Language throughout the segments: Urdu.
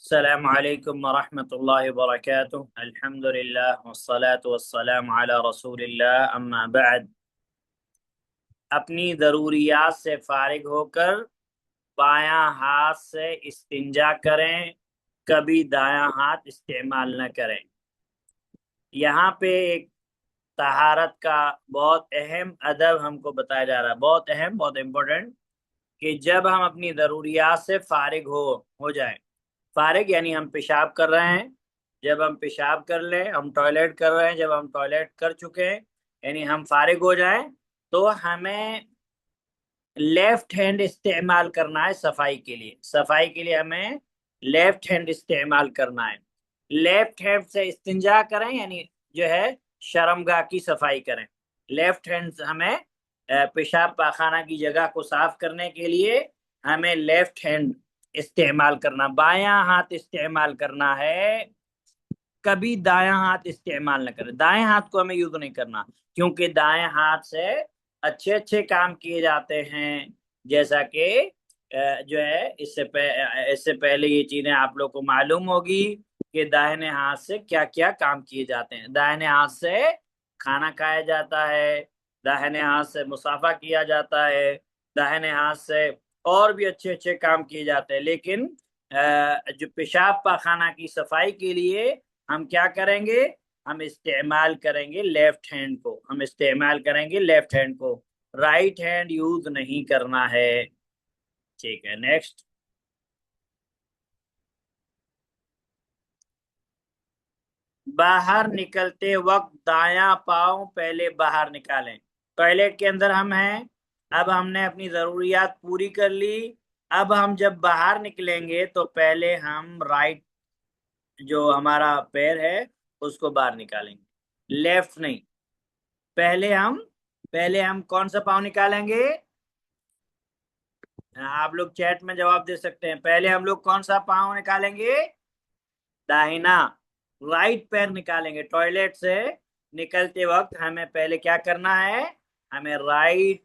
السلام علیکم ورحمۃ اللہ وبرکاتہ۔ الحمد للہ والصلاة والسلام علی رسول اللہ، اما بعد۔ اپنی ضروریات سے فارغ ہو کر بایاں ہاتھ سے استنجا کریں، کبھی دایاں ہاتھ استعمال نہ کریں۔ یہاں پہ ایک طہارت کا بہت اہم ادب ہم کو بتایا جا رہا ہے، بہت اہم، بہت امپورٹنٹ، کہ جب ہم اپنی ضروریات سے فارغ ہو جائیں۔ فارغ یعنی ہم پیشاب کر رہے ہیں، جب ہم پیشاب کر لیں، ہم ٹوائلٹ کر رہے ہیں، جب ہم ٹوائلٹ کر چکے ہیں، یعنی ہم فارغ ہو جائیں، تو ہمیں لیفٹ ہینڈ استعمال کرنا ہے صفائی کے لیے۔ صفائی کے لیے ہمیں لیفٹ ہینڈ استعمال کرنا ہے۔ لیفٹ ہینڈ سے استنجا کریں، یعنی جو ہے شرمگاہ کی صفائی کریں۔ لیفٹ ہینڈ ہمیں پیشاب پاخانہ کی جگہ کو صاف کرنے کے لیے ہمیں لیفٹ ہینڈ استعمال کرنا، بایاں ہاتھ استعمال کرنا ہے، کبھی دایاں ہاتھ استعمال نہ کریں۔ دائیں ہاتھ کو ہمیں یوز نہیں کرنا، کیونکہ دائیں ہاتھ سے اچھے اچھے کام کیے جاتے ہیں، جیسا کہ جو ہے اس سے پہلے یہ چیزیں آپ لوگ کو معلوم ہوگی کہ داہنے ہاتھ سے کیا کیا کام کیے جاتے ہیں۔ داہنے ہاتھ سے کھانا کھایا جاتا ہے، داہنے ہاتھ سے مصافحہ کیا جاتا ہے، داہنے ہاتھ سے اور بھی اچھے اچھے کام کیے جاتے ہیں، لیکن جو پیشاب پاخانہ کی صفائی کے لیے ہم کیا کریں گے؟ ہم استعمال کریں گے لیفٹ ہینڈ کو، ہم استعمال کریں گے لیفٹ ہینڈ کو، رائٹ ہینڈ یوز نہیں کرنا ہے۔ ٹھیک ہے، نیکسٹ۔ باہر نکلتے وقت دایاں پاؤں پہلے باہر نکالیں۔ ٹوائلٹ کے اندر ہم ہیں، اب ہم نے اپنی ضروریات پوری کر لی، اب ہم جب باہر نکلیں گے تو پہلے ہم رائٹ جو ہمارا پیر ہے اس کو باہر نکالیں گے، لیفٹ نہیں۔ پہلے ہم کون سا پاؤں نکالیں گے؟ آپ لوگ چیٹ میں جواب دے سکتے ہیں۔ پہلے ہم لوگ کون سا پاؤں نکالیں گے؟ داہنا، رائٹ پیر نکالیں گے۔ ٹوائلٹ سے نکلتے وقت ہمیں پہلے کیا کرنا ہے؟ ہمیں رائٹ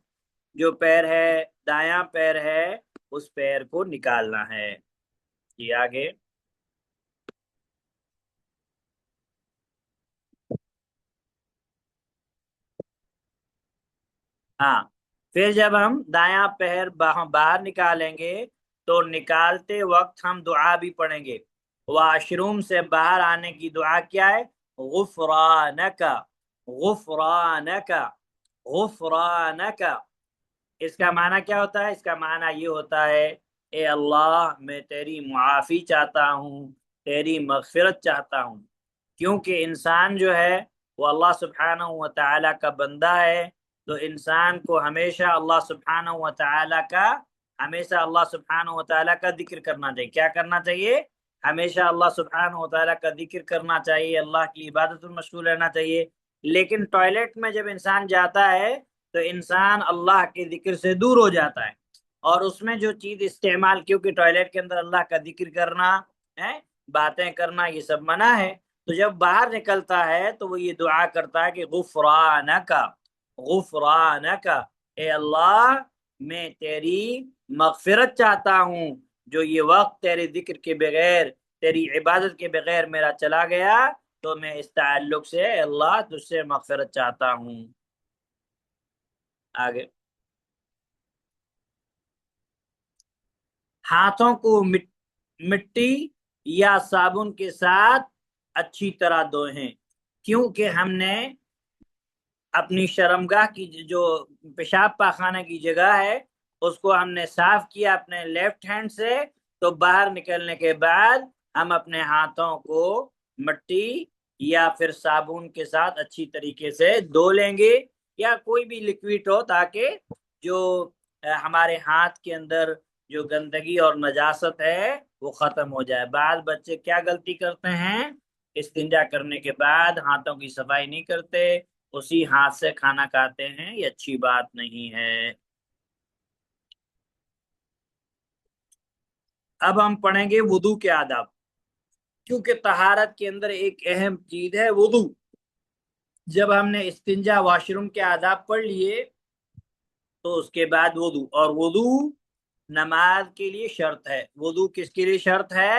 جو پیر ہے، دایاں پیر ہے، اس پیر کو نکالنا ہے۔ یہ آگے ہاں، پھر جب ہم دایاں پیر باہر نکالیں گے تو نکالتے وقت ہم دعا بھی پڑھیں گے۔ واش روم سے باہر آنے کی دعا کیا ہے؟ غفرانک، غفرانک، غفرانک۔ اس کا معنی کیا ہوتا ہے؟ اس کا معنی یہ ہوتا ہے، اے اللہ میں تیری معافی چاہتا ہوں، تیری مغفرت چاہتا ہوں، کیونکہ انسان جو ہے وہ اللہ سبحانہ و تعالیٰ کا بندہ ہے، تو انسان کو ہمیشہ اللہ سبحانہ و تعالیٰ کا ذکر کرنا چاہیے۔ کیا کرنا چاہیے؟ ہمیشہ اللہ سبحانہ و تعالیٰ کا ذکر کرنا چاہیے، اللہ کی عبادت میں مشغول رہنا چاہیے۔ لیکن ٹوائلٹ میں جب انسان جاتا ہے تو انسان اللہ کے ذکر سے دور ہو جاتا ہے، اور اس میں جو چیز استعمال، کیونکہ ٹوائلٹ کے اندر اللہ کا ذکر کرنا ہے، باتیں کرنا، یہ سب منع ہے، تو جب باہر نکلتا ہے تو وہ یہ دعا کرتا ہے کہ غفرانک، غفرانک، اے اللہ میں تیری مغفرت چاہتا ہوں، جو یہ وقت تیرے ذکر کے بغیر، تیری عبادت کے بغیر میرا چلا گیا، تو میں اس تعلق سے اللہ تجھ سے مغفرت چاہتا ہوں۔ آگے، ہاتھوں کو مٹی یا صابن کے ساتھ اچھی طرح دھوئیں، کیونکہ ہم نے اپنی شرمگاہ کی جو پیشاب پاخانہ کی جگہ ہے اس کو ہم نے صاف کیا اپنے لیفٹ ہینڈ سے، تو باہر نکلنے کے بعد ہم اپنے ہاتھوں کو مٹی یا پھر صابن کے ساتھ اچھی طریقے سے دھو لیں گے، یا کوئی بھی لکوڈ ہو، تاکہ جو ہمارے ہاتھ کے اندر جو گندگی اور نجاست ہے وہ ختم ہو جائے۔ بعض بچے کیا غلطی کرتے ہیں؟ استنجا کرنے کے بعد ہاتھوں کی صفائی نہیں کرتے، اسی ہاتھ سے کھانا کھاتے ہیں، یہ اچھی بات نہیں ہے۔ اب ہم پڑھیں گے وضو کے آداب، کیونکہ طہارت کے اندر ایک اہم چیز ہے وضو۔ جب ہم نے استنجا، واش روم کے آداب پڑھ لیے تو اس کے بعد وضو، اور وضو نماز کے لیے شرط ہے۔ وضو کس کے لیے شرط ہے؟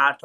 8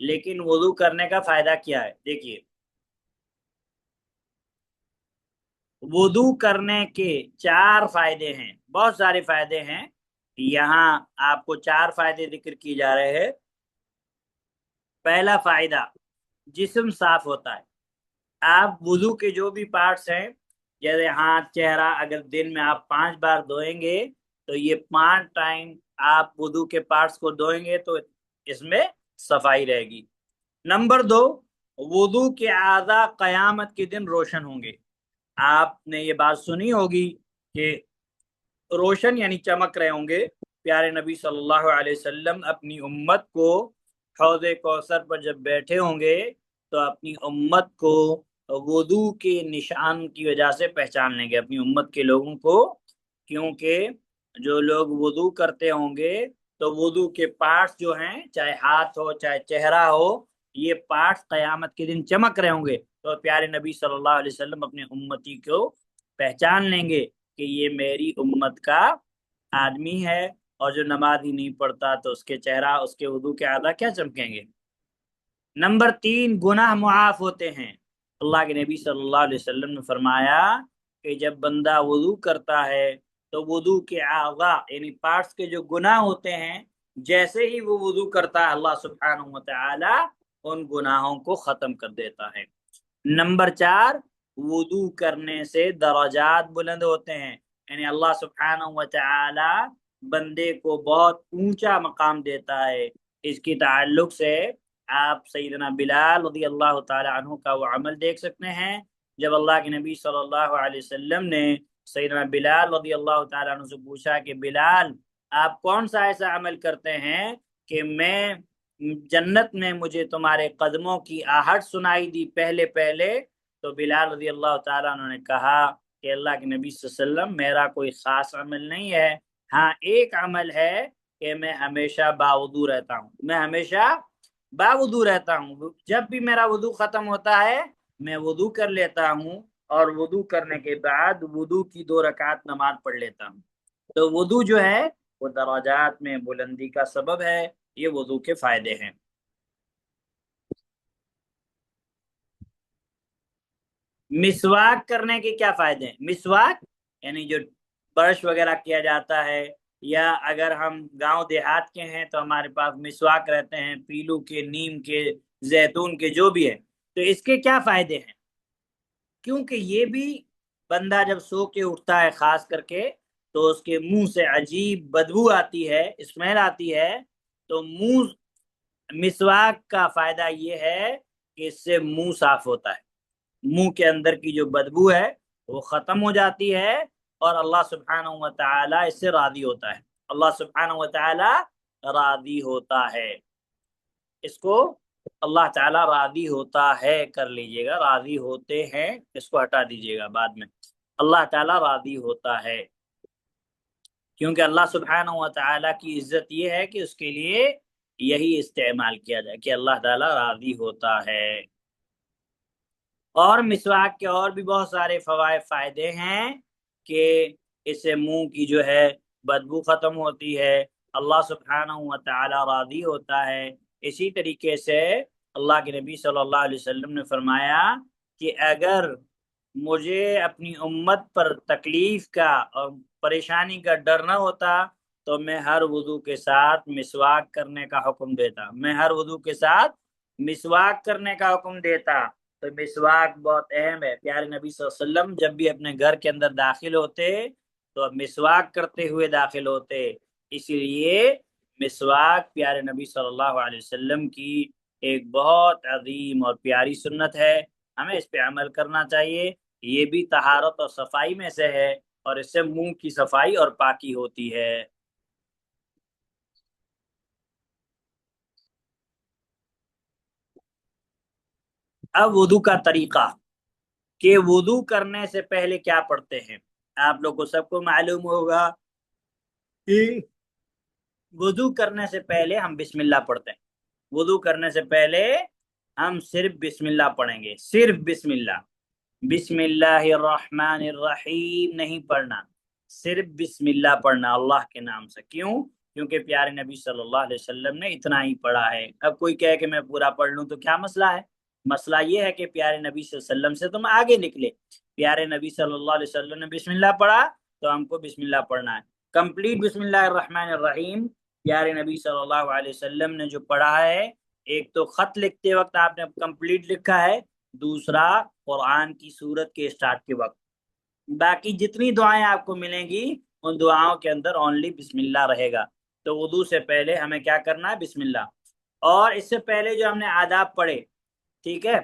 لیکن وضو کرنے کا فائدہ کیا ہے؟ دیکھیے، وضو کرنے کے چار فائدے ہیں، بہت سارے فائدے ہیں، یہاں آپ کو چار فائدے ذکر کیے جا رہے ہیں۔ پہلا فائدہ، جسم صاف ہوتا ہے۔ آپ وضو کے جو بھی پارٹس ہیں، جیسے ہاتھ، چہرہ، اگر دن میں آپ 5 بار دھوئیں گے تو یہ 5 ٹائم آپ وضو کے پارٹس کو دھوئیں گے تو اس میں صفائی رہے گی۔ نمبر 2، وضو کے اعضاء قیامت کے دن روشن ہوں گے۔ آپ نے یہ بات سنی ہوگی کہ روشن یعنی چمک رہے ہوں گے۔ پیارے نبی صلی اللہ علیہ وسلم اپنی امت کو حوض کوثر پر جب بیٹھے ہوں گے تو اپنی امت کو وضو کے نشان کی وجہ سے پہچان لیں گے، اپنی امت کے لوگوں کو، کیونکہ جو لوگ وضو کرتے ہوں گے تو وضو کے پارٹس جو ہیں، چاہے ہاتھ ہو چاہے چہرہ ہو، یہ پارٹس قیامت کے دن چمک رہے ہوں گے تو پیارے نبی صلی اللہ علیہ وسلم اپنے امتی کو پہچان لیں گے کہ یہ میری امت کا آدمی ہے، اور جو نماز ہی نہیں پڑھتا تو اس کے چہرہ، اس کے وضو کے اعضاء کیا چمکیں گے۔ نمبر 3، گناہ معاف ہوتے ہیں۔ اللہ کے نبی صلی اللہ علیہ وسلم نے فرمایا کہ جب بندہ وضو کرتا ہے تو وضو کے اعضاء یعنی پارٹس کے جو گناہ ہوتے ہیں، جیسے ہی وہ وضو کرتا ہے اللہ سبحانہ وتعالی ان گناہوں کو ختم کر دیتا ہے۔ نمبر 4، وضو کرنے سے درجات بلند ہوتے ہیں، یعنی اللہ سبحانہ وتعالی بندے کو بہت اونچا مقام دیتا ہے۔ اس کی تعلق سے آپ سیدنا بلال رضی اللہ تعالی عنہ کا وہ عمل دیکھ سکتے ہیں، جب اللہ کے نبی صلی اللہ علیہ وسلم نے سیدنا بلال رضی اللہ تعالی عنہ سے پوچھا کہ بلال، آپ کون سا ایسا عمل کرتے ہیں کہ میں جنت میں مجھے تمہارے قدموں کی آہٹ سنائی دی پہلے پہلے؟ تو بلال رضی اللہ تعالیٰ عنہ نے کہا کہ اللہ کے نبی صلی اللہ علیہ وسلم، میرا کوئی خاص عمل نہیں ہے، ہاں ایک عمل ہے کہ میں ہمیشہ باوضو رہتا ہوں، میں ہمیشہ باوضو رہتا ہوں، جب بھی میرا وضو ختم ہوتا ہے میں وضو کر لیتا ہوں، اور وضو کرنے کے بعد وضو کی 2 رکعت نماز پڑھ لیتا ہوں۔ تو وضو جو ہے وہ درجات میں بلندی کا سبب ہے، یہ وضو کے فائدے ہیں۔ مسواک کرنے کے کیا فائدے ہیں؟ مسواک یعنی جو برش وغیرہ کیا جاتا ہے، یا اگر ہم گاؤں دیہات کے ہیں تو ہمارے پاس مسواک رہتے ہیں، پیلو کے، نیم کے، زیتون کے، جو بھی ہے۔ تو اس کے کیا فائدے ہیں؟ کیونکہ یہ بھی بندہ جب سو کے اٹھتا ہے خاص کر کے تو اس کے منہ سے عجیب بدبو آتی ہے، اسمیل آتی ہے، تو منہ، مسواک کا فائدہ یہ ہے کہ اس سے منہ صاف ہوتا ہے، منہ کے اندر کی جو بدبو ہے وہ ختم ہو جاتی ہے، اور اللہ سبحانہ و تعالی اس سے راضی ہوتا ہے، اللہ سبحانہ و تعالی راضی ہوتا ہے۔ اس کو اللہ تعالیٰ راضی ہوتا ہے کر لیجئے گا، راضی ہوتے ہیں اس کو ہٹا دیجئے گا بعد میں، اللہ تعالیٰ راضی ہوتا ہے، کیونکہ اللہ سبحانہ و تعالیٰ کی عزت یہ ہے کہ اس کے لیے یہی استعمال کیا جائے کہ اللہ تعالیٰ راضی ہوتا ہے۔ اور مسواک کے اور بھی بہت سارے فائدے ہیں کہ اس سے منہ کی جو ہے بدبو ختم ہوتی ہے، اللہ سبحانہ و تعالی راضی ہوتا ہے۔ اسی طریقے سے اللہ کے نبی صلی اللہ علیہ وسلم نے فرمایا کہ اگر مجھے اپنی امت پر تکلیف کا اور پریشانی کا ڈر نہ ہوتا تو میں ہر وضو کے ساتھ مسواک کرنے کا حکم دیتا، میں ہر وضو کے ساتھ مسواک کرنے کا حکم دیتا۔ تو مسواک بہت اہم ہے۔ پیارے نبی صلی اللہ علیہ وسلم جب بھی اپنے گھر کے اندر داخل ہوتے تو مسواک کرتے ہوئے داخل ہوتے، اسی لیے مسواک پیارے نبی صلی اللہ علیہ وسلم کی ایک بہت عظیم اور پیاری سنت ہے، ہمیں اس پہ عمل کرنا چاہیے۔ یہ بھی طہارت اور صفائی میں سے ہے، اور اس سے منہ کی صفائی اور پاکی ہوتی ہے۔ اب وضو کا طریقہ، کہ وضو کرنے سے پہلے کیا پڑھتے ہیں۔ آپ لوگ کو سب کو معلوم ہوگا کہ وضو کرنے سے پہلے ہم بسم اللہ پڑھتے ہیں، وضو کرنے سے پہلے ہم صرف بسم اللہ پڑھیں گے، صرف بسم اللہ، بسم اللہ الرحمن الرحیم نہیں پڑھنا، صرف بسم اللہ پڑھنا اللہ کے نام سے۔ کیوں؟ کیونکہ پیارے نبی صلی اللہ علیہ وسلم نے اتنا ہی پڑھا ہے۔ اب کوئی کہے کہ میں پورا پڑھ لوں تو کیا مسئلہ ہے؟ مسئلہ یہ ہے کہ پیارے نبی صلی اللہ علیہ وسلم سے تم آگے نکلے، پیارے نبی صلی اللہ علیہ وسلم نے بسم اللہ پڑھا تو ہم کو بسم اللہ پڑھنا ہے کمپلیٹ۔ بسم اللہ الرحمن الرحیم پیارے نبی صلی اللہ علیہ وسلم نے جو پڑھا ہے، ایک تو خط لکھتے وقت آپ نے کمپلیٹ لکھا ہے، دوسرا قرآن کی سورت کے اسٹارٹ کے وقت۔ باقی جتنی دعائیں آپ کو ملیں گی ان دعاؤں کے اندر اونلی بسم اللہ رہے گا۔ تو وضو سے پہلے ہمیں کیا کرنا ہے؟ بسم اللہ۔ اور اس سے پہلے جو ہم نے آداب پڑھے، ٹھیک ہے،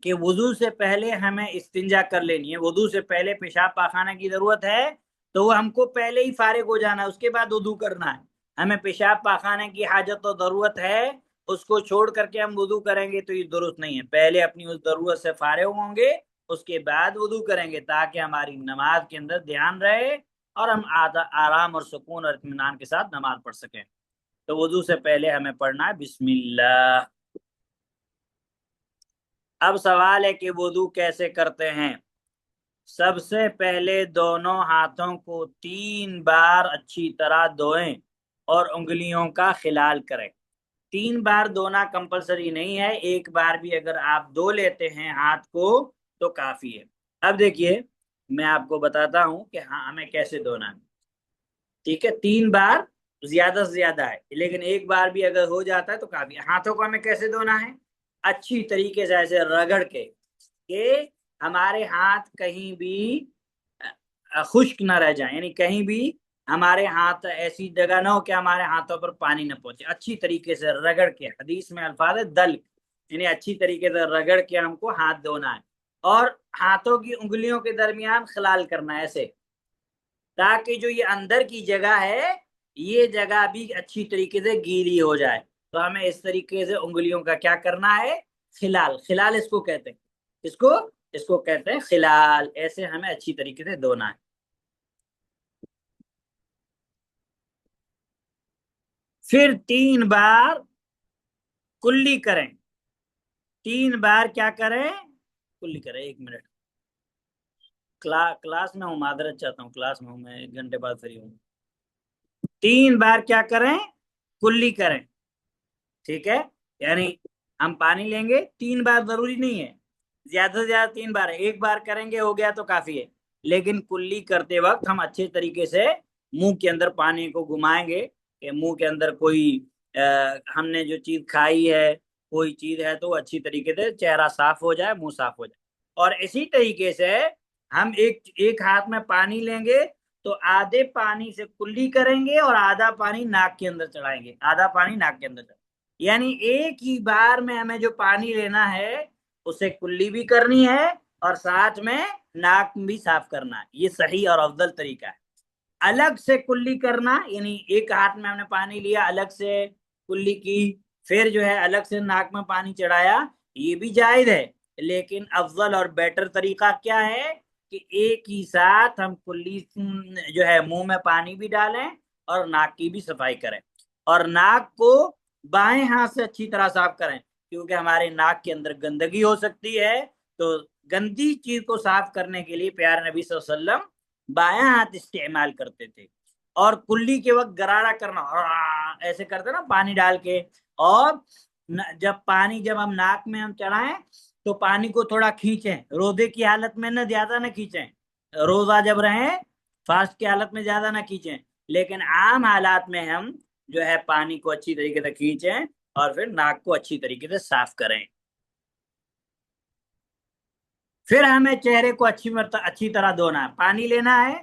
کہ وضو سے پہلے ہمیں استنجا کر لینی ہے، وضو سے پہلے پیشاب پاخانہ کی ضرورت ہے تو وہ ہم کو پہلے ہی فارغ ہو جانا ہے، اس کے بعد وضو کرنا ہے۔ ہمیں پیشاب پاخانے کی حاجت و ضرورت ہے، اس کو چھوڑ کر کے ہم وضو کریں گے تو یہ درست نہیں ہے، پہلے اپنی اس ضرورت سے فارغ ہوں گے اس کے بعد وضو کریں گے تاکہ ہماری نماز کے اندر دھیان رہے اور ہم آرام اور سکون اور اطمینان کے ساتھ نماز پڑھ سکیں۔ تو وضو سے پہلے ہمیں پڑھنا ہے بسم اللہ۔ اب سوال ہے کہ وضو کیسے کرتے ہیں؟ سب سے پہلے دونوں ہاتھوں کو 3 بار اچھی طرح دھوئیں اور انگلیوں کا خلال کریں۔ 3 بار دھونا کمپلسری نہیں ہے، ایک بار بھی اگر آپ دھو لیتے ہیں ہاتھ کو تو کافی ہے۔ اب دیکھیے میں آپ کو بتاتا ہوں کہ ہمیں کیسے دھونا ہے، ٹھیک ہے؟ 3 بار زیادہ سے زیادہ ہے، لیکن ایک بار بھی اگر ہو جاتا ہے تو کافی ہے۔ ہاتھوں کو ہمیں کیسے دھونا ہے؟ اچھی طریقے سے ایسے رگڑ کے کہ ہمارے ہاتھ کہیں بھی خشک نہ رہ جائیں، یعنی کہیں بھی ہمارے ہاتھ ایسی جگہ نہ ہو کہ ہمارے ہاتھوں پر پانی نہ پہنچے، اچھی طریقے سے رگڑ کے، حدیث میں الفاظ ہے دلک، یعنی اچھی طریقے سے رگڑ کے ہم کو ہاتھ دھونا ہے اور ہاتھوں کی انگلیوں کے درمیان خلال کرنا ہے ایسے، تاکہ جو یہ اندر کی جگہ ہے یہ جگہ بھی اچھی طریقے سے گیلی ہو جائے۔ تو ہمیں اس طریقے سے انگلیوں کا کیا کرنا ہے؟ خلال۔ خلال اس کو کہتے ہیں، اس کو کہتے ہیں خلال۔ ایسے ہمیں اچھی طریقے سے دھونا ہے۔ پھر 3 بار کلی کریں، 3 بار کیا کریں؟ کلی کریں۔ 1 منٹ، کلاس میں ہوں، معذرت چاہتا ہوں، کلاس میں ہوں میں، 1 گھنٹے بعد فری ہوں۔ 3 بار کیا کریں؟ کلی کریں، ٹھیک ہے؟ یعنی ہم پانی لیں گے، 3 بار ضروری نہیں ہے، زیادہ سے زیادہ 3 بار ہے، 1 بار کریں گے ہو گیا تو کافی ہے، لیکن کلی کرتے وقت ہم اچھے طریقے سے منہ کے اندر پانی کو گھمائیں گے کہ منہ کے اندر کوئی ہم نے جو چیز کھائی ہے کوئی چیز ہے تو اچھی طریقے سے چہرہ صاف ہو جائے، منہ صاف ہو جائے۔ اور اسی طریقے سے ہم ایک ہاتھ میں پانی لیں گے تو آدھے پانی سے کلی کریں گے اور آدھا پانی ناک کے اندر چڑھائیں گے، آدھا پانی ناک کے اندر چڑھائیں گے، یعنی ایک ہی بار میں ہمیں جو پانی لینا ہے اسے کلی بھی کرنی ہے اور ساتھ میں ناک بھی صاف کرنا ہے۔ یہ صحیح اور افضل طریقہ ہے۔ الگ سے کلی کرنا، یعنی ایک ہاتھ میں ہم نے پانی لیا، الگ سے کلی کی، پھر جو ہے الگ سے ناک میں پانی چڑھایا، یہ بھی جائز ہے، لیکن افضل اور بیٹر طریقہ کیا ہے کہ ایک ہی ساتھ ہم کلی جو ہے منہ میں پانی بھی ڈالیں اور ناک کی بھی صفائی کریں، اور ناک کو بائیں ہاتھ سے اچھی طرح صاف کریں، کیونکہ ہمارے ناک کے اندر گندگی ہو سکتی ہے۔ تو گندی چیز کو صاف کرنے کے لیے پیارے نبی صلی اللہ علیہ وسلم بایاں ہاتھ استعمال کرتے تھے، اور کلی کے وقت گرارا کرنا ایسے کرتے نا پانی ڈال کے، اور جب ہم ناک میں ہم چڑھائیں تو پانی کو تھوڑا کھینچیں، روزے کی حالت میں نہ زیادہ نہ کھینچیں، روزہ جب رہیں فاسٹ کی حالت میں زیادہ نہ کھینچیں، لیکن عام حالات میں ہم جو ہے پانی کو اچھی طریقے سے کھینچیں اور پھر ناک کو اچھی طریقے سے صاف کریں۔ پھر ہمیں چہرے کو اچھی طرح دھونا ہے، پانی لینا ہے،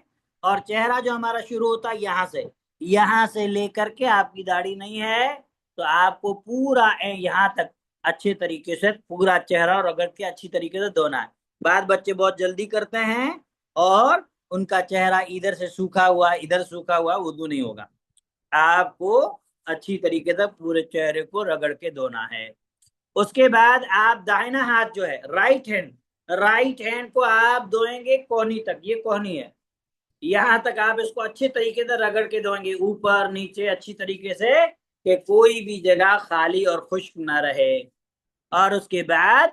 اور چہرہ جو ہمارا شروع ہوتا ہے یہاں سے لے کر کے، آپ کی داڑھی نہیں ہے تو آپ کو پورا یہاں تک اچھے طریقے سے پورا چہرہ رگڑ کے اچھی طریقے سے دھونا ہے۔ بعض بچے بہت جلدی کرتے ہیں اور ان کا چہرہ ادھر سے سوکھا ہوا ادھر سوکھا ہوا، وضو نہیں ہوگا۔ آپ کو اچھی طریقے سے پورے چہرے کو رگڑ کے دھونا ہے۔ اس کے بعد آپ دائنا ہاتھ جو ہے رائٹ ہینڈ کو آپ دھوئیں گے کونی تک، یہ کونی ہے، یہاں تک آپ اس کو اچھے طریقے سے رگڑ کے دھوئیں گے، اوپر نیچے اچھی طریقے سے کہ کوئی بھی جگہ خالی اور خشک نہ رہے۔ اور اس کے بعد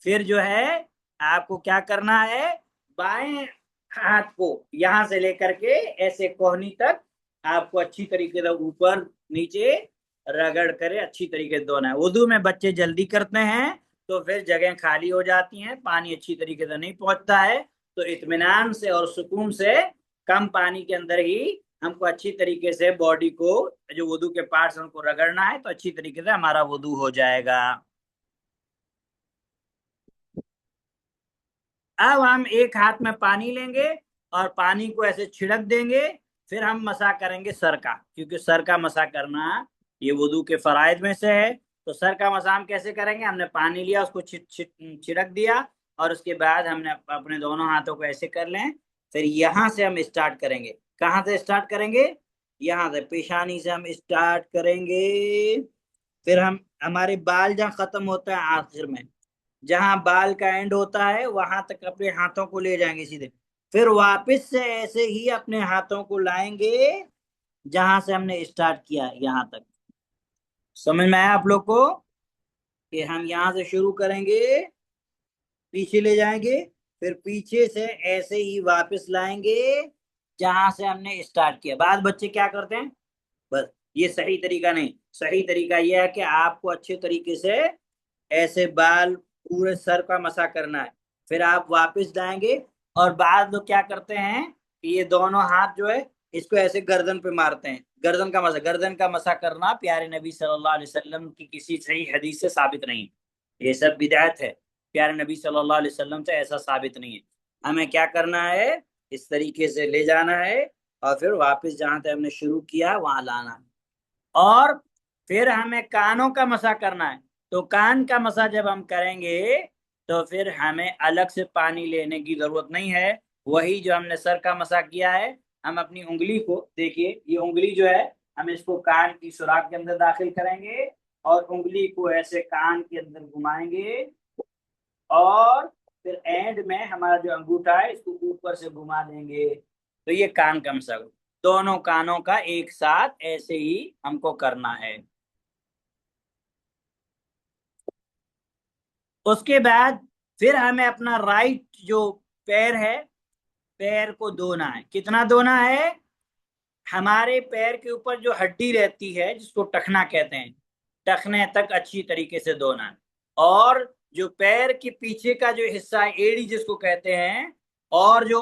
پھر جو ہے آپ کو کیا کرنا ہے؟ بائیں ہاتھ کو یہاں سے لے کر کے ایسے کوہنی تک آپ کو اچھی طریقے سے اوپر نیچے رگڑ کرے اچھی طریقے سے دھونا ہے۔ وضو میں بچے جلدی کرتے ہیں تو پھر جگہیں خالی ہو جاتی ہیں، پانی اچھی طریقے سے نہیں پہنچتا ہے، تو اطمینان سے اور سکون سے کم پانی کے اندر ہی ہم کو اچھی طریقے سے باڈی کو، جو وضو کے پارٹس ان کو رگڑنا ہے، تو اچھی طریقے سے ہمارا وضو ہو جائے گا۔ اب ہم ایک ہاتھ میں پانی لیں گے اور پانی کو ایسے چھڑک دیں گے، پھر ہم مسح کریں گے سر کا، کیونکہ سر کا مسح کرنا یہ وضو کے فرائض میں سے ہے۔ تو سر کا مسح ہم کیسے کریں گے؟ ہم نے پانی لیا، اس کو چھڑک دیا، اور اس کے بعد ہم نے اپنے دونوں ہاتھوں کو ایسے کر لیں، پھر یہاں سے ہم اسٹارٹ کریں گے۔ کہاں سے اسٹارٹ کریں گے؟ یہاں سے پیشانی سے ہم اسٹارٹ کریں گے، پھر ہمارے بال جہاں ختم ہوتا ہے آخر میں، جہاں بال کا اینڈ ہوتا ہے وہاں تک اپنے ہاتھوں کو لے جائیں گے سیدھے، پھر واپس سے ایسے ہی اپنے ہاتھوں کو لائیں گے جہاں سے ہم نے اسٹارٹ کیا یہاں تک۔ سمجھ میں آیا آپ لوگ کو کہ ہم یہاں سے شروع کریں گے، پیچھے لے جائیں گے، پھر پیچھے سے ایسے ہی واپس لائیں گے جہاں سے ہم نے اسٹارٹ کیا۔ بعض بچے کیا کرتے ہیں، بس یہ صحیح طریقہ نہیں، صحیح طریقہ یہ ہے کہ آپ کو اچھے طریقے سے ایسے بال پورے سر کا مسح کرنا ہے، پھر آپ واپس جائیں گے۔ اور بعض لوگ کیا کرتے ہیں کہ یہ دونوں ہاتھ جو ہے اس کو ایسے گردن پہ مارتے ہیں، گردن کا مسح کرنا پیارے نبی صلی اللہ علیہ وسلم کی کسی صحیح حدیث سے ثابت نہیں، یہ سب بدعت ہے، پیارے نبی صلی اللہ علیہ وسلم سے ایسا ثابت نہیں ہے۔ ہمیں کیا کرنا ہے، اس طریقے سے لے جانا ہے اور پھر واپس جہاں سے ہم نے شروع کیا وہاں لانا ہے۔ اور پھر ہمیں کانوں کا مسح کرنا ہے، تو کان کا مسح جب ہم کریں گے تو پھر ہمیں الگ سے پانی لینے کی ضرورت نہیں ہے، وہی جو ہم نے سر کا مسح کیا ہے، ہم اپنی انگلی کو دیکھیے، یہ انگلی جو ہے ہم اس کو کان کی سوراخ کے اندر داخل کریں گے اور انگلی کو ایسے کان کے اندر گھمائیں گے، اور پھر اینڈ میں ہمارا جو انگوٹھا ہے اس کو اوپر سے گھما دیں گے، تو یہ کان کا مسح، دونوں کانوں کا ایک ساتھ ایسے ہی ہم کو کرنا ہے۔ اس کے بعد پھر ہمیں اپنا رائٹ جو پیر ہے، پیر کو دھونا ہے۔ کتنا دھونا ہے؟ ہمارے پیر کے اوپر جو ہڈی رہتی ہے جس کو ٹخنا کہتے ہیں، ٹخنے تک اچھی طریقے سے دھونا ہے، اور جو پیر کے پیچھے کا جو حصہ ہے ایڑی جس کو کہتے ہیں، اور جو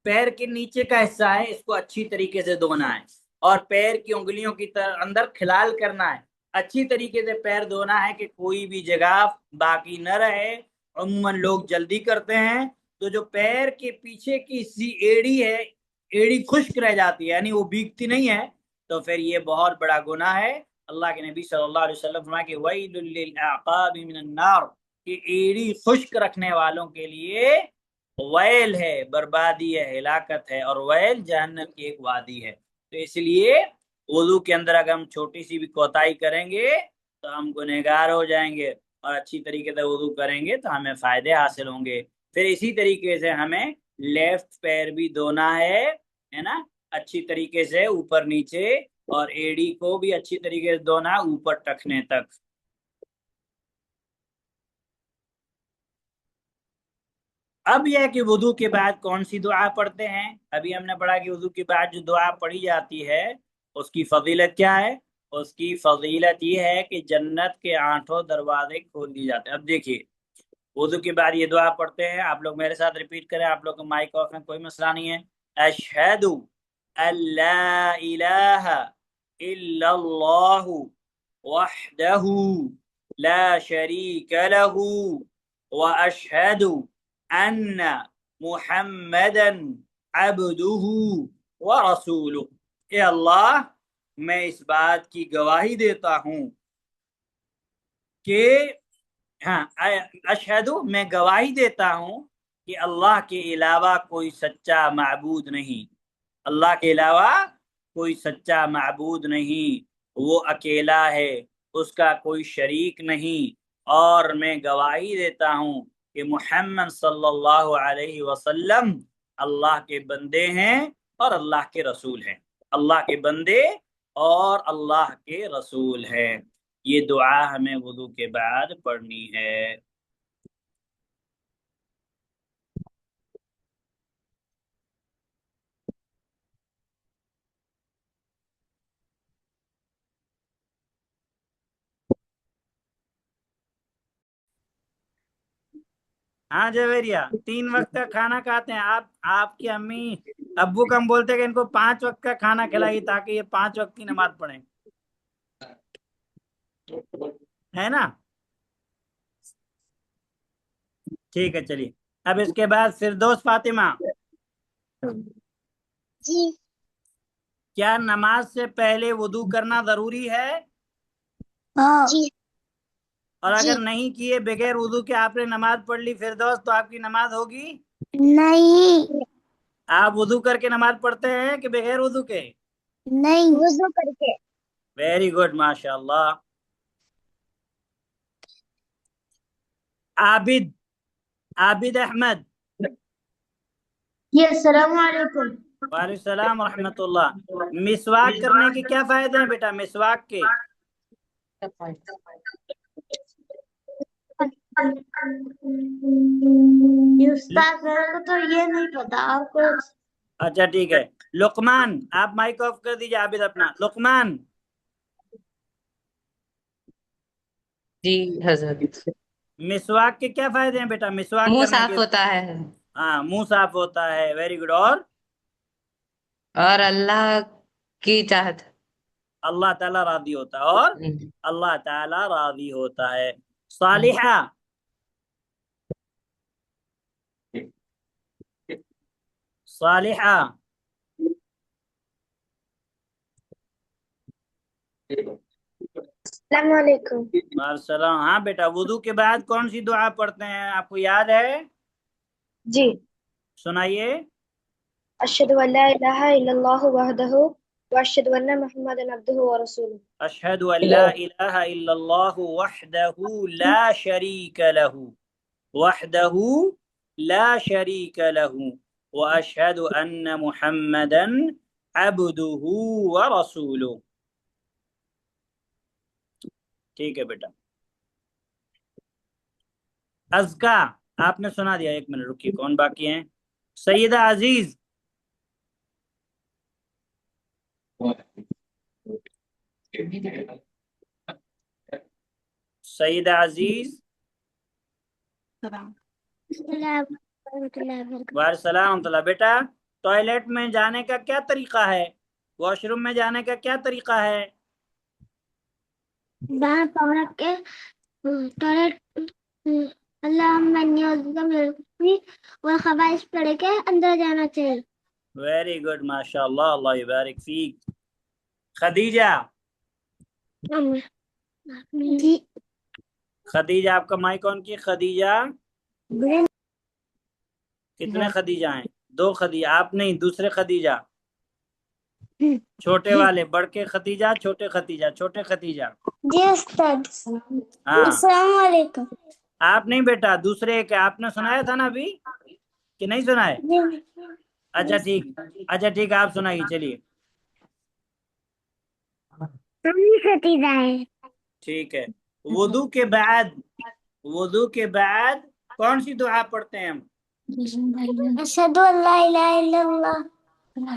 پیر کے نیچے کا حصہ ہے اس کو اچھی طریقے سے دھونا ہے، اور پیر کی انگلیوں کی اندر کھلال کرنا ہے، اچھی طریقے سے پیر دھونا ہے کہ کوئی بھی جگہ باقی نہ رہے۔ عموماً لوگ جلدی کرتے ہیں تو جو پیر کے پیچھے کی سی ایڑی ہے، ایڑی خشک رہ جاتی ہے، یعنی وہ بھیگتی نہیں ہے، تو پھر یہ بہت بڑا گناہ ہے۔ اللہ کے نبی صلی اللہ علیہ وسلم فرمایا کہ ویل للعقاب من النار، کہ ایڑی خشک رکھنے والوں کے لیے ویل ہے، بربادی ہے، ہلاکت ہے، اور ویل جہنم کی ایک وادی ہے۔ تو اس لیے وضو کے اندر اگر ہم چھوٹی سی بھی کوتاہی کریں گے تو ہم گنہگار ہو جائیں گے، اور اچھی طریقے سے وضو کریں گے تو ہمیں فائدے حاصل ہوں گے۔ پھر اسی طریقے سے ہمیں لیفٹ پیر بھی دھونا ہے نا، اچھی طریقے سے اوپر نیچے، اور ایڑی کو بھی اچھی طریقے سے دھونا اوپر ٹخنے تک۔ اب یہ ہے کہ وضو کے بعد کون سی دعا پڑھتے ہیں؟ ابھی ہم نے پڑھا کہ وضو کے بعد جو دعا پڑھی جاتی ہے اس کی فضیلت کیا ہے؟ اس کی فضیلت یہ ہے کہ جنت کے 8 دروازے کھول دیے جاتے ہیں۔ اب دیکھیے، وضو کے بعد یہ دعا پڑھتے ہیں، آپ لوگ میرے ساتھ ریپیٹ کریں، آپ لوگ کو مائک آف میں کوئی مسئلہ نہیں ہے۔ اشہد ان لا الہ الا اللہ وحدہ لا شریک لہ واشہد ان محمدا عبدہ ورسولہ۔ اے اللہ، میں اس بات کی گواہی دیتا ہوں کہ، ہاں، اشہد، میں گواہی دیتا ہوں کہ اللہ کے علاوہ کوئی سچا معبود نہیں، اللہ کے علاوہ کوئی سچا معبود نہیں، وہ اکیلا ہے، اس کا کوئی شریک نہیں، اور میں گواہی دیتا ہوں کہ محمد صلی اللہ علیہ وسلم اللہ کے بندے ہیں اور اللہ کے رسول ہیں، اللہ کے بندے اور اللہ کے رسول ہیں۔ یہ دعا ہمیں وضو کے بعد پڑھنی ہے۔ ہاں جویریہ، 3 وقت کا کھانا کھاتے ہیں آپ کی امی ابو کو ہم بولتے ہیں کہ ان کو 5 وقت کا کھانا کھلائیے تاکہ یہ 5 وقت کی نماز پڑھیں، ہے نا؟ ٹھیک ہے چلیے، اب اس کے بعد فردوس فاطمہ، جی کیا نماز سے پہلے وضو کرنا ضروری ہے؟ ہاں جی اور اگر نہیں کیے بغیر وضو کے آپ نے نماز پڑھ لی فردوس تو آپ کی نماز ہوگی؟ نہیں آپ وضو کر کے نماز پڑھتے ہیں کہ بغیر وضو کے؟ نہیں وضو کر کے ویری گڈ، ماشاء اللہ۔ عابد احمد، جی السلام علیکم۔ وعلیکم السلام ورحمۃ اللہ۔ مسواک کرنے کے کیا فائدے ہیں بیٹا؟ مسواک کے استاد میرے کو تو یہ نہیں پتا، آپ کو؟ اچھا ٹھیک ہے، لقمان آپ مائک آف کر دیجیے، عابد اپنا لقمان، جی حضرت، مسواک کے کیا فائدے ہیں بیٹا؟ مسواک منہ کرنے کے؟ صاف ہوتا ہے ہاں، منہ صاف ہوتا ہے، ویری گڈ۔ اور اللہ کی چاہت۔ اللہ تعالیٰ راضی ہوتا ہے، اور اللہ تعالیٰ راضی ہوتا ہے۔ صالحہ، صالحہ، السلام علیکم۔ وعلیکم السلام۔ ہاں بیٹا، وضو کے بعد کون سی دعا پڑھتے ہیں، آپ کو یاد ہے؟ جی، سنائیے۔ اشہد ان لا الہ الا اللہ وحدہ واشہد ان محمدا عبدہ ورسولہ۔ اشہد ان لا الہ الا اللہ وحدہ لا شریک لہ، وحدہ لا شریک لہ، واشہد ان محمدا عبدہ ورسولہ۔ ٹھیک ہے بیٹا۔ ازکا آپ نے سنا دیا، 1 منٹ رکیے، کون باقی ہیں؟ سیدہ عزیز، سیدہ عزیز، وعلیکم السلام ورحمۃ اللہ۔ بیٹا، ٹوائلٹ میں جانے کا کیا طریقہ ہے؟ واش روم میں جانے کا کیا طریقہ ہے؟ باہر پاؤں رکھ کے ٹوائلٹ اللہم انی اعوذ بک من الخبث والخبائث پڑھ کے اندر جانا چاہیے۔ ویری گڈ، ماشاء اللہ، اللہ یبارک فیک۔ خدیجہ، جی خدیجہ آپ کا مائک آن کی۔ خدیجہ، کتنے خدیجہ ہیں؟ 2 خدیجہ، آپ نہیں، دوسرے خدیجہ، چھوٹے والے، بڑھ کے ختیجہ، چھوٹے ختیجہ، چھوٹے ختیجہ۔ جی استاد، ہاں، السلام علیکم۔ آپ نہیں بیٹا، دوسرے ایک آپ نے سنایا تھا نا ابھی کہ نہیں سنا ہے؟ اچھا ٹھیک، اچھا ٹھیک، آپ سنائیے، چلیے ٹھیک ہے۔ وضو کے بعد، وضو کے بعد کون سی دعا پڑھتے ہیں ہم؟ اشہد ان لا الہ الا اللہ، ہاں،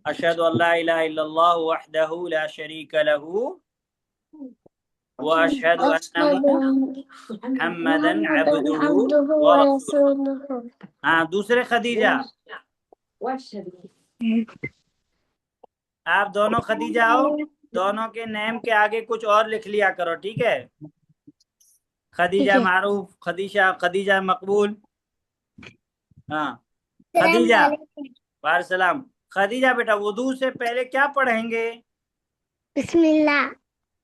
اشہد ان لا الہ الا اللہ وحدہ لا شریک لہ واشہد ان محمدا عبدہ ورسولہ۔ ہاں، دوسرے خدیجہ، آپ دونوں خدیجہ آؤ، دونوں کے نیم کے آگے کچھ اور لکھ لیا کرو، ٹھیک ہے؟ خدیجہ معروف، خدیجہ مقبول۔ ہاں، خدیجہ، وعلیکم السلام۔ خدیجہ بیٹا، وضو سے پہلے کیا پڑھیں گے؟ بسم اللہ،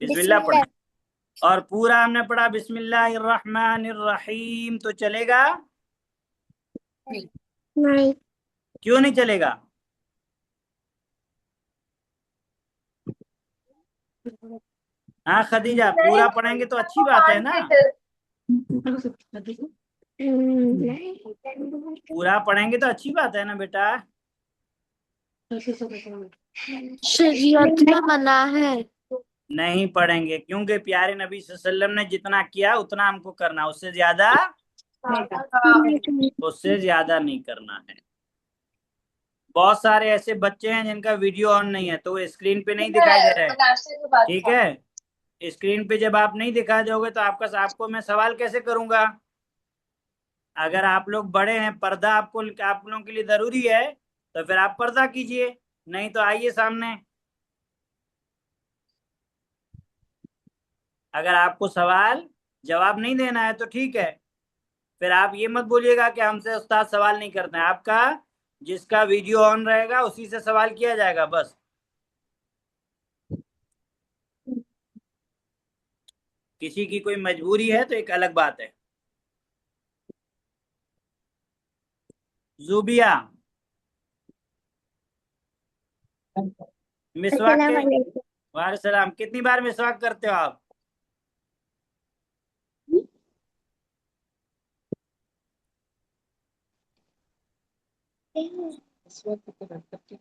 بسم اللہ پڑھیں، اور پورا ہم نے پڑھا بسم اللہ الرحمن الرحیم، تو چلے گا؟ نہیں، کیوں نہیں چلے گا؟ ہاں خدیجہ، پورا پڑھیں گے تو اچھی بات ہے نا، پورا پڑھیں گے تو اچھی بات ہے نا بیٹا۔ شریعت میں منع ہے۔ نہیں پڑھیں گے، کیونکہ پیارے نبی صلی اللہ علیہ وسلم نے جتنا کیا اتنا ہم کو کرنا، اس سے زیادہ نہیں کرنا ہے۔ بہت سارے ایسے بچے ہیں جن کا ویڈیو آن نہیں ہے، تو وہ اسکرین پہ نہیں دکھائی دے رہے، ٹھیک ہے؟ اسکرین پہ جب آپ نہیں دکھا دو گے تو آپ کو میں سوال کیسے کروں گا؟ اگر آپ لوگ بڑے ہیں، پردہ آپ لوگوں کے لیے ضروری ہے تو پھر آپ پردہ کیجئے، نہیں تو آئیے سامنے۔ اگر آپ کو سوال جواب نہیں دینا ہے تو ٹھیک ہے، پھر آپ یہ مت بولیے گا کہ ہم سے استاد سوال نہیں کرتے ہیں۔ آپ کا جس کا ویڈیو آن رہے گا اسی سے سوال کیا جائے گا بس۔ کسی کی کوئی مجبوری ہے تو ایک الگ بات ہے۔ زوبیہ، مسواک السلام کے علیکم۔ وعلیکم السلام، کتنی بار مسواک کرتے ہو آپ؟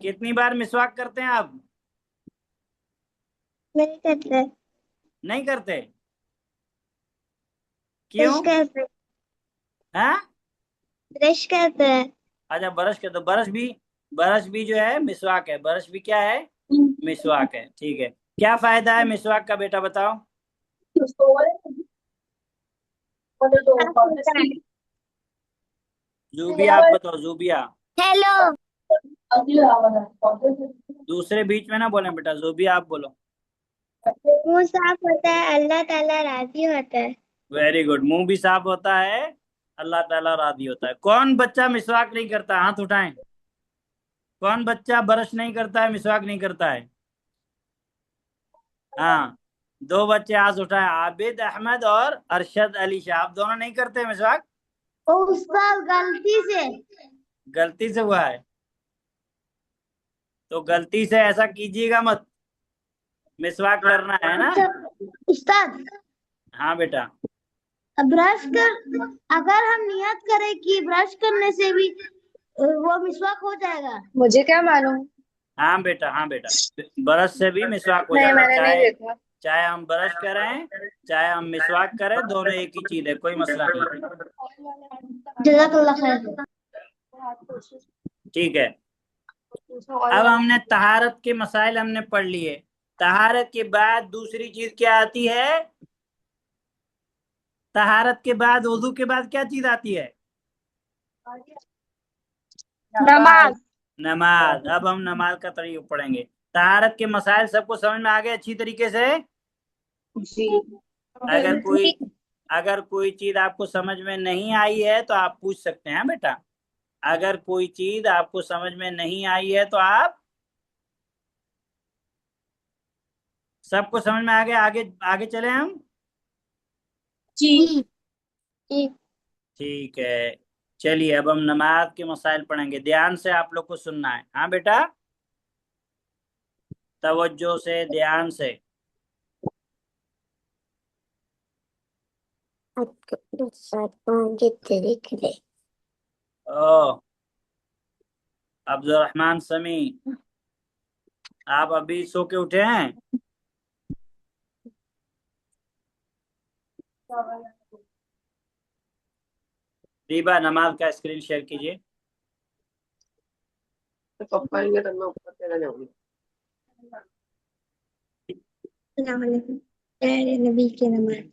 کتنی بار مسواک کرتے ہیں آپ؟ نہیں کرتے، نہیں کرتے؟ کیوں؟ برش کرتے، ہاں برش کرتے ہیں۔ اچھا، برش کے تو برش بھی جو ہے مسواک ہے، برش بھی کیا ہے؟ مسواک ہے، ٹھیک ہے۔ کیا فائدہ ہے مسواک کا بیٹا بتاؤ؟ زوبیہ آپ بتاؤ، زوبیہ ہیلو، دوسرے بیچ میں نہ بولیں بیٹا، زوبیہ آپ بولو۔ منہ صاف ہوتا ہے، اللہ تعالیٰ راضی ہوتا ہے۔ ویری گڈ، منہ بھی صاف ہوتا ہے، اللہ تعالیٰ راضی ہوتا ہے۔ کون بچہ مسواک نہیں کرتا؟ ہاتھ اٹھائیں۔ کون بچہ برش نہیں کرتا ہے، مسواک نہیں کرتا ہے؟ ہاں، دو بچے ہاتھ اٹھائے، عابد احمد اور ارشد علی شاہ، آپ دونوں نہیں کرتے مسواک؟ استاد غلطی سے۔ غلطی سے ہوا ہے تو غلطی سے ایسا کیجیے گا مت، مسواک کرنا ہے نا۔ استاد، ہاں بیٹا، برش کر، اگر ہم نیت کریں کہ برش کرنے سے بھی وہ مسواک ہو جائے گا۔ مجھے کیا معلوم؟ ہاں بیٹا، ہاں بیٹا، برش سے بھی مسواک ہو نہیں، جاتا میں ہے، نے نہیں دیکھا۔ چاہے ہم برش کریں چاہے ہم مسواک کریں، دونوں ایک ہی چیز ہے، کوئی مسئلہ نہیں ہے۔ جزاک اللہ خیر۔ ٹھیک ہے، اب ہم نے طہارت کے مسائل ہم نے پڑھ لیے۔ طہارت کے بعد دوسری چیز کیا آتی ہے؟ طہارت کے بعد، وضو کے بعد کیا چیز آتی ہے؟ نماز۔ نماز۔ اب ہم نماز کا طریقہ پڑھیں گے۔ طہارت کے مسائل سب کو سمجھ میں آ گئے اچھی طریقے سے؟ جی۔ اگر کوئی چیز آپ کو سمجھ میں نہیں آئی ہے تو آپ پوچھ سکتے ہیں بیٹا۔ اگر کوئی چیز آپ کو سمجھ میں نہیں آئی ہے تو آپ، سب کو سمجھ میں آ گیا؟ آگے چلیں ہم؟ جی۔ ٹھیک ہے، چلیے اب ہم نماز کے مسائل پڑھیں گے، دھیان سے آپ لوگ کو سننا ہے، ہاں بیٹا، توجہ سے، دھیان سے۔ عبدالرحمن سمیع، آپ ابھی سو کے اٹھے ہیں؟ ریبا، نماز کا اسکرین شیئر کیجیے۔ السلام علیکم، پیارے نبی کی نماز۔